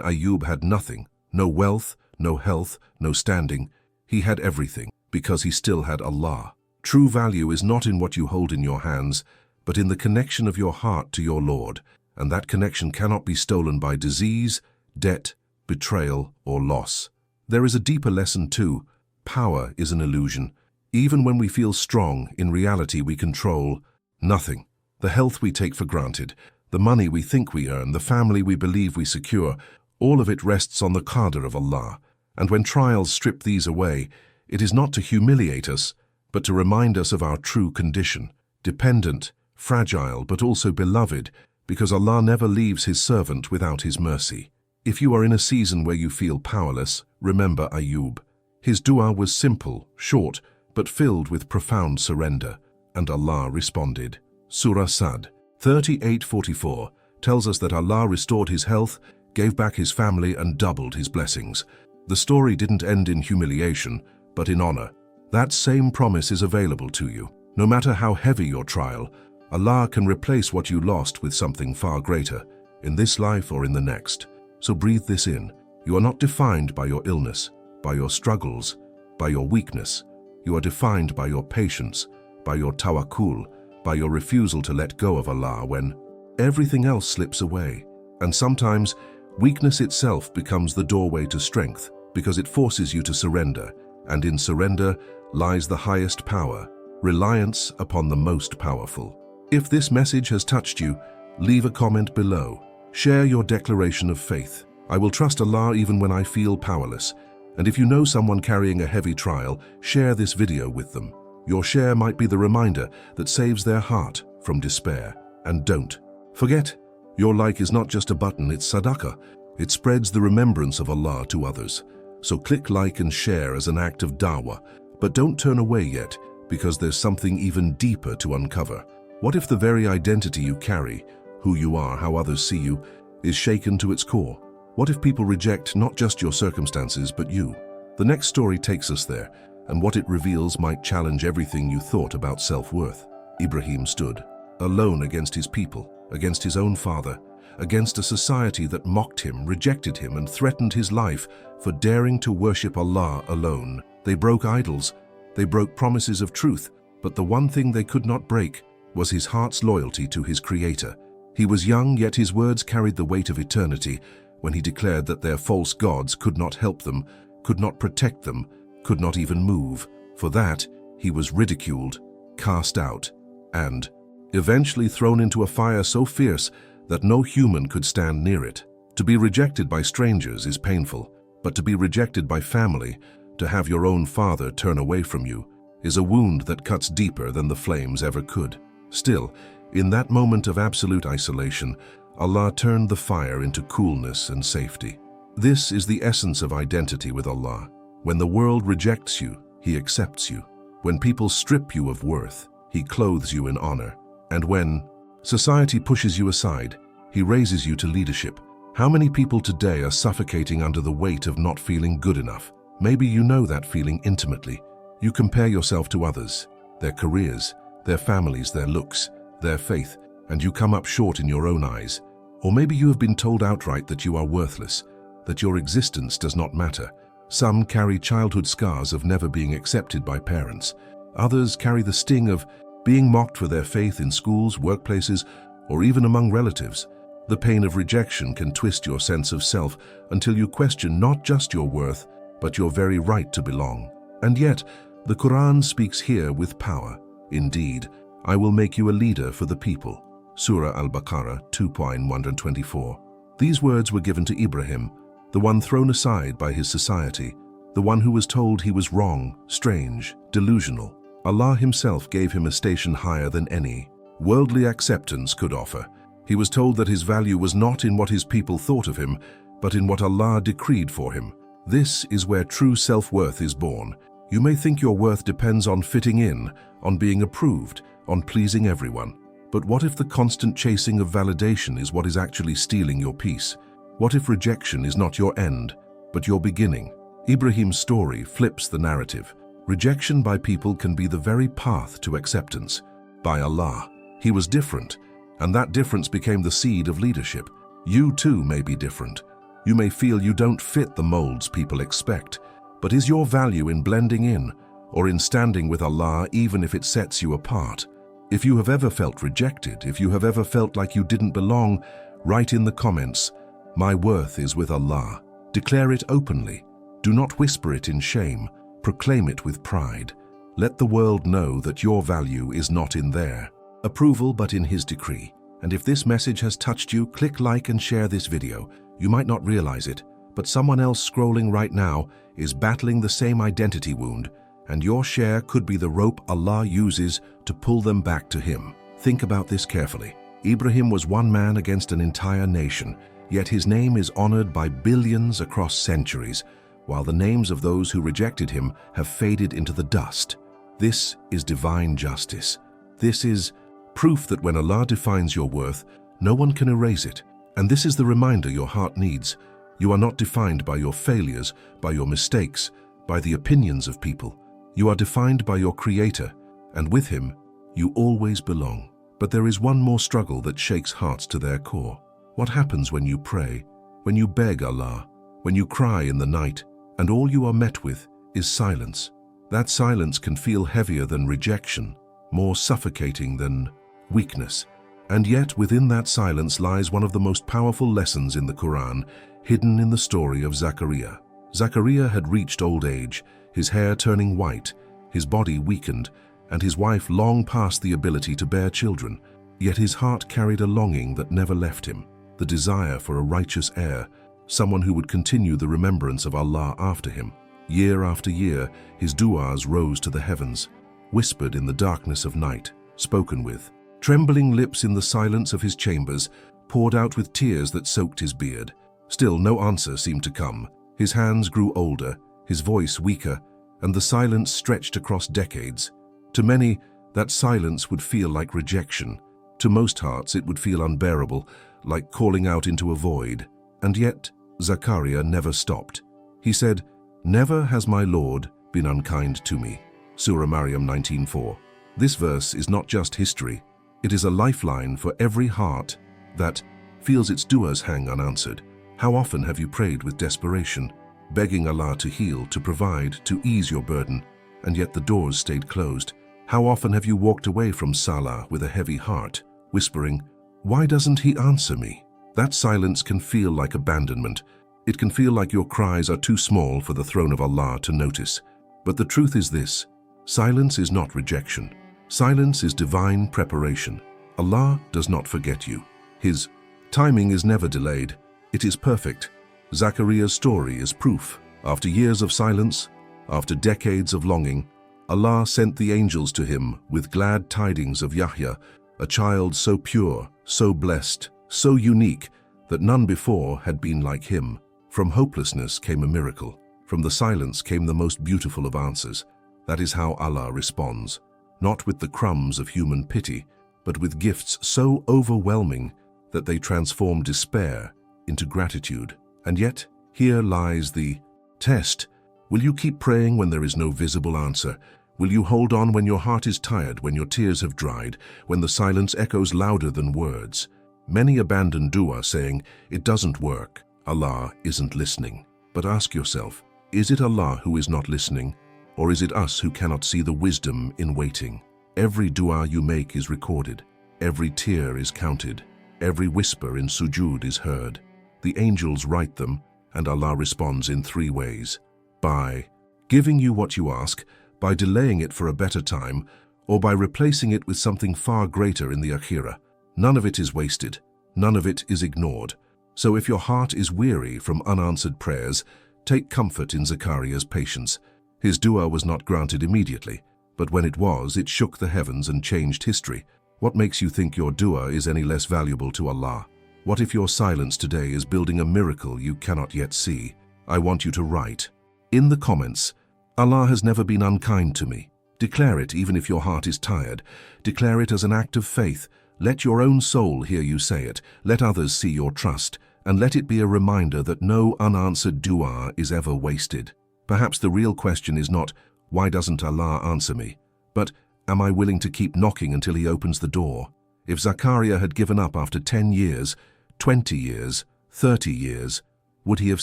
Ayub had nothing, no wealth, no health, no standing, he had everything, because he still had Allah. True value is not in what you hold in your hands, but in the connection of your heart to your Lord, and that connection cannot be stolen by disease, debt, betrayal, or loss. There is a deeper lesson too. Power is an illusion. Even when we feel strong, in reality we control nothing. The health we take for granted, the money we think we earn, the family we believe we secure, all of it rests on the qadr of Allah. And when trials strip these away, it is not to humiliate us, but to remind us of our true condition, dependent, fragile, but also beloved, because Allah never leaves His servant without His mercy. If you are in a season where you feel powerless, remember Ayub. His dua was simple, short, but filled with profound surrender, and Allah responded. Surah Sad 38:44 tells us that Allah restored his health, gave back his family, and doubled his blessings. The story didn't end in humiliation, but in honor. That same promise is available to you. No matter how heavy your trial, Allah can replace what you lost with something far greater, in this life or in the next. So breathe this in. You are not defined by your illness, by your struggles, by your weakness. You are defined by your patience, by your tawakkul, by your refusal to let go of Allah when everything else slips away. And sometimes, weakness itself becomes the doorway to strength because it forces you to surrender, and in surrender lies the highest power, reliance upon the most powerful. If this message has touched you, leave a comment below. Share your declaration of faith. I will trust Allah even when I feel powerless. And if you know someone carrying a heavy trial, share this video with them. Your share might be the reminder that saves their heart from despair. And don't forget, your like is not just a button, it's sadaqah. It spreads the remembrance of Allah to others. So click like and share as an act of dawah. But don't turn away yet, because there's something even deeper to uncover. What if the very identity you carry, who you are, how others see you, is shaken to its core? What if people reject not just your circumstances, but you? The next story takes us there, and what it reveals might challenge everything you thought about self-worth. Ibrahim stood, alone against his people, against his own father, against a society that mocked him, rejected him, and threatened his life for daring to worship Allah alone. They broke idols, they broke promises of truth, but the one thing they could not break was his heart's loyalty to his Creator. He was young, yet his words carried the weight of eternity when he declared that their false gods could not help them, could not protect them, could not even move. For that, he was ridiculed, cast out, and eventually thrown into a fire so fierce that no human could stand near it. To be rejected by strangers is painful, but to be rejected by family, to have your own father turn away from you, is a wound that cuts deeper than the flames ever could. Still, in that moment of absolute isolation, Allah turned the fire into coolness and safety. This is the essence of identity with Allah. When the world rejects you, He accepts you. When people strip you of worth, He clothes you in honor. And when society pushes you aside, He raises you to leadership. How many people today are suffocating under the weight of not feeling good enough? Maybe you know that feeling intimately. You compare yourself to others, their careers, their families, their looks, their faith, and you come up short in your own eyes. Or maybe you have been told outright that you are worthless, that your existence does not matter. Some carry childhood scars of never being accepted by parents. Others carry the sting of being mocked for their faith in schools, workplaces, or even among relatives. The pain of rejection can twist your sense of self until you question not just your worth, but your very right to belong. And yet, the Qur'an speaks here with power. Indeed, I will make you a leader for the people. Surah Al-Baqarah 2:124. These words were given to Ibrahim, the one thrown aside by his society, the one who was told he was wrong, strange, delusional. Allah Himself gave him a station higher than any worldly acceptance could offer. He was told that his value was not in what his people thought of him, but in what Allah decreed for him. This is where true self-worth is born. You may think your worth depends on fitting in, on being approved, on pleasing everyone. But what if the constant chasing of validation is what is actually stealing your peace? What if rejection is not your end, but your beginning? Ibrahim's story flips the narrative. Rejection by people can be the very path to acceptance. By Allah, He was different, and that difference became the seed of leadership. You too may be different. You may feel you don't fit the molds people expect, but is your value in blending in, or in standing with Allah even if it sets you apart? If you have ever felt rejected, if you have ever felt like you didn't belong, write in the comments, "My worth is with Allah." Declare it openly. Do not whisper it in shame. Proclaim it with pride. Let the world know that your value is not in their approval but in His decree. And if this message has touched you, click like and share this video. You might not realize it, but someone else scrolling right now is battling the same identity wound, and your share could be the rope Allah uses to pull them back to Him. Think about this carefully. Ibrahim was one man against an entire nation, yet his name is honored by billions across centuries, while the names of those who rejected him have faded into the dust. This is divine justice. This is proof that when Allah defines your worth, no one can erase it. And this is the reminder your heart needs. You are not defined by your failures, by your mistakes, by the opinions of people. You are defined by your Creator, and with Him, you always belong. But there is one more struggle that shakes hearts to their core. What happens when you pray, when you beg Allah, when you cry in the night, and all you are met with is silence? That silence can feel heavier than rejection, more suffocating than weakness. And yet within that silence lies one of the most powerful lessons in the Quran, hidden in the story of Zachariah. Zachariah had reached old age, his hair turning white, his body weakened, and his wife long past the ability to bear children. Yet his heart carried a longing that never left him, the desire for a righteous heir, someone who would continue the remembrance of Allah after him. Year after year, his du'as rose to the heavens, whispered in the darkness of night, spoken with trembling lips in the silence of his chambers, poured out with tears that soaked his beard. Still no answer seemed to come. His hands grew older, his voice weaker, and the silence stretched across decades. To many, that silence would feel like rejection. To most hearts, it would feel unbearable, like calling out into a void. And yet, Zachariah never stopped. He said, "Never has my Lord been unkind to me." Surah Maryam 19:4. This verse is not just history. It is a lifeline for every heart that feels its du'as hang unanswered. How often have you prayed with desperation, begging Allah to heal, to provide, to ease your burden, and yet the doors stayed closed? How often have you walked away from Salah with a heavy heart, whispering, "Why doesn't He answer me?" That silence can feel like abandonment. It can feel like your cries are too small for the throne of Allah to notice. But the truth is this: silence is not rejection. Silence is divine preparation. Allah does not forget you. His timing is never delayed. It is perfect. Zachariah's story is proof. After years of silence, after decades of longing, Allah sent the angels to him with glad tidings of Yahya, a child so pure, so blessed, so unique that none before had been like him. From hopelessness came a miracle. From the silence came the most beautiful of answers. That is how Allah responds. Not with the crumbs of human pity, but with gifts so overwhelming that they transform despair into gratitude. And yet, here lies the test. Will you keep praying when there is no visible answer? Will you hold on when your heart is tired, when your tears have dried, when the silence echoes louder than words? Many abandon dua saying, "It doesn't work. Allah isn't listening." But ask yourself, is it Allah who is not listening? Or is it us who cannot see the wisdom in waiting? Every dua you make is recorded. Every tear is counted. Every whisper in sujood is heard. The angels write them, and Allah responds in 3 ways: by giving you what you ask, by delaying it for a better time, or by replacing it with something far greater in the akhirah. None of it is wasted. None of it is ignored. So if your heart is weary from unanswered prayers, take comfort in Zachariah's patience. His dua was not granted immediately, but when it was, it shook the heavens and changed history. What makes you think your dua is any less valuable to Allah? What if your silence today is building a miracle you cannot yet see? I want you to write in the comments, "Allah has never been unkind to me." Declare it even if your heart is tired. Declare it as an act of faith. Let your own soul hear you say it. Let others see your trust. And let it be a reminder that no unanswered dua is ever wasted. Perhaps the real question is not, Why doesn't Allah answer me? But am I willing to keep knocking until He opens the door? If Zakaria had given up after 10 years, 20 years, 30 years, would he have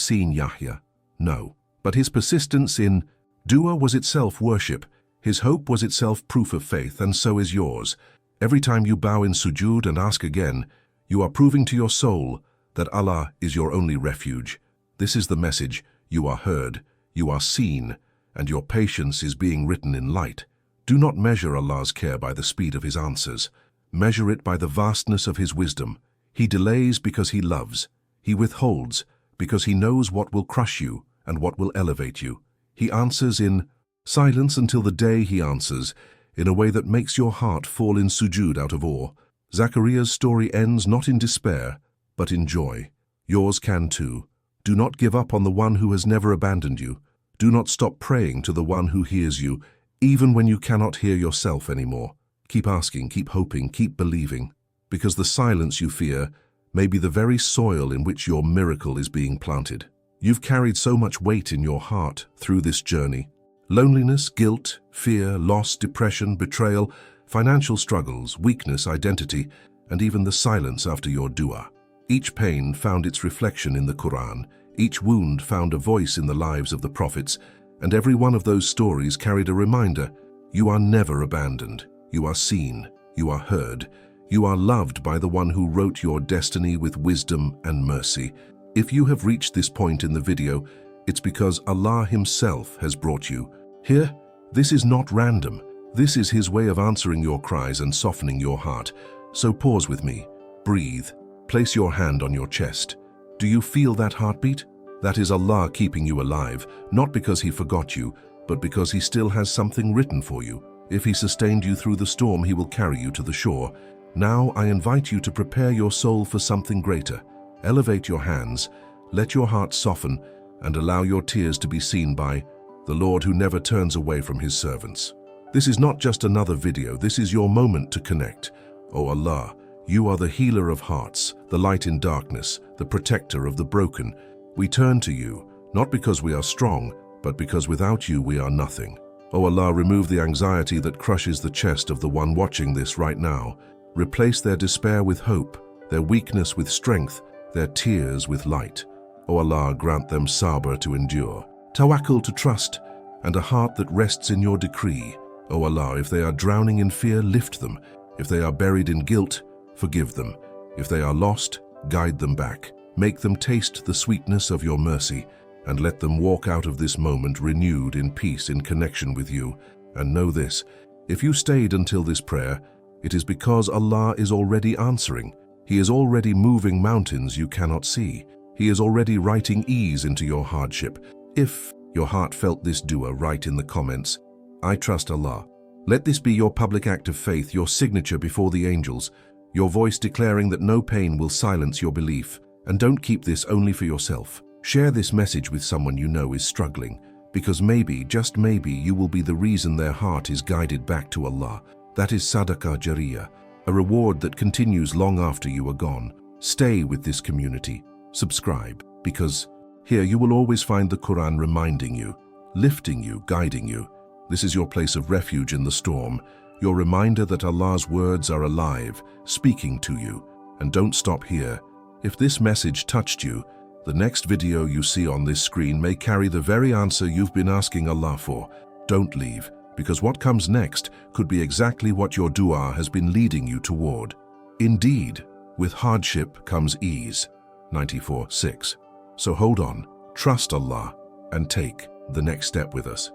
seen Yahya? No. But his persistence in dua was itself worship. His hope was itself proof of faith, and so is yours. Every time you bow in sujood and ask again, you are proving to your soul that Allah is your only refuge. This is the message: you are heard, you are seen, and your patience is being written in light. Do not measure Allah's care by the speed of His answers. Measure it by the vastness of His wisdom. He delays because He loves. He withholds because He knows what will crush you and what will elevate you. He answers in silence until the day He answers, in a way that makes your heart fall in sujood out of awe. Zakaria's story ends not in despair, but in joy. Yours can too. Do not give up on the one who has never abandoned you. Do not stop praying to the one who hears you, even when you cannot hear yourself anymore. Keep asking, keep hoping, keep believing, because the silence you fear may be the very soil in which your miracle is being planted. You've carried so much weight in your heart through this journey. Loneliness, guilt, fear, loss, depression, betrayal, financial struggles, weakness, identity, and even the silence after your dua. Each pain found its reflection in the Qur'an, each wound found a voice in the lives of the prophets, and every one of those stories carried a reminder: you are never abandoned, you are seen, you are heard, you are loved by the one who wrote your destiny with wisdom and mercy. If you have reached this point in the video, it's because Allah Himself has brought you here. This is not random. This is His way of answering your cries and softening your heart. So pause with me, breathe, place your hand on your chest. Do you feel that heartbeat? That is Allah keeping you alive, not because He forgot you, but because He still has something written for you. If He sustained you through the storm, He will carry you to the shore. Now I invite you to prepare your soul for something greater. Elevate your hands, let your heart soften, and allow your tears to be seen by the Lord who never turns away from His servants. This is not just another video, this is your moment to connect. O Allah, You are the healer of hearts, the light in darkness, the protector of the broken. We turn to You, not because we are strong, but because without You we are nothing. O Allah, remove the anxiety that crushes the chest of the one watching this right now. Replace their despair with hope, their weakness with strength, their tears with light. O Allah, grant them sabr to endure, tawakkul to trust, and a heart that rests in Your decree. O Allah, if they are drowning in fear, lift them. If they are buried in guilt, forgive them. If they are lost, guide them back. Make them taste the sweetness of Your mercy, and let them walk out of this moment renewed in peace in connection with You. And know this: if you stayed until this prayer, it is because Allah is already answering. He is already moving mountains you cannot see. He is already writing ease into your hardship. If your heart felt this dua, write in the comments, "I trust Allah." Let this be your public act of faith, your signature before the angels, your voice declaring that no pain will silence your belief. And don't keep this only for yourself. Share this message with someone you know is struggling, because maybe, just maybe, you will be the reason their heart is guided back to Allah. That is sadaqah jariyah, a reward that continues long after you are gone. Stay with this community. Subscribe, because here you will always find the Quran reminding you, lifting you, guiding you. This is your place of refuge in the storm, your reminder that Allah's words are alive, speaking to you. And don't stop here. If this message touched you, the next video you see on this screen may carry the very answer you've been asking Allah for. Don't leave, because what comes next could be exactly what your dua has been leading you toward. Indeed, with hardship comes ease. 94:6. So hold on, trust Allah, and take the next step with us.